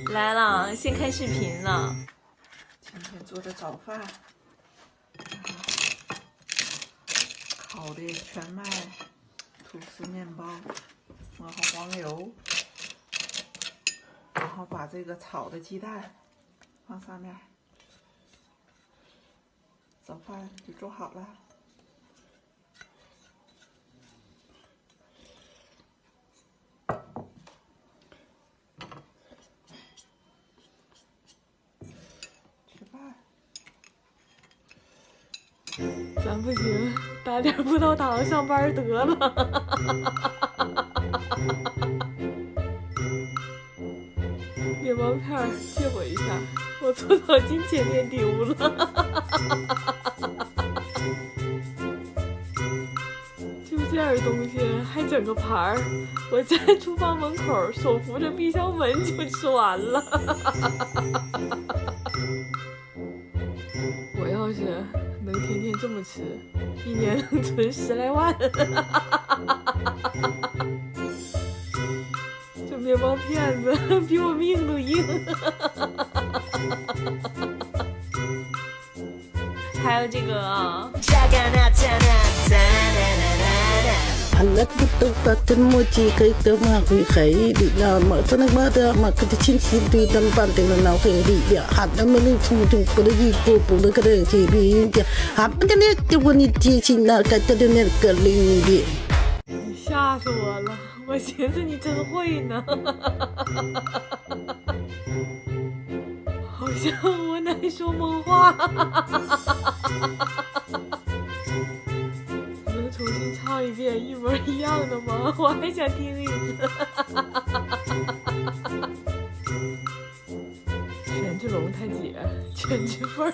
来了，先开视频了。今天做的早饭，烤的全麦吐司面包，抹上黄油，然后把这个炒的鸡蛋放上面，早饭就做好了。咱不行，打点葡萄糖上班得了。面包片借我一下，我搓澡巾前天丢了。就这点东西还整个盘儿，我在厨房门口手扶着冰箱门就吃完了。我要是能天天这么吃，一年能存10来万。这面包片子比我命都硬。还有这个啊。Alat betul mochi kai tama kui khai di la ma tanang ma da ma ka chin chin di dan ban de na kai di ya hat na me ni chung chung ko di ko pu de ka de ji bi ya ha ba de ne de wo ni ji chin na ka de ne ka li di 你吓死我了，我寻思你真会呢。好像我奶说梦话。能重新唱一遍一模一样的吗？我还想听一次。全智龙他姐，全智凤儿。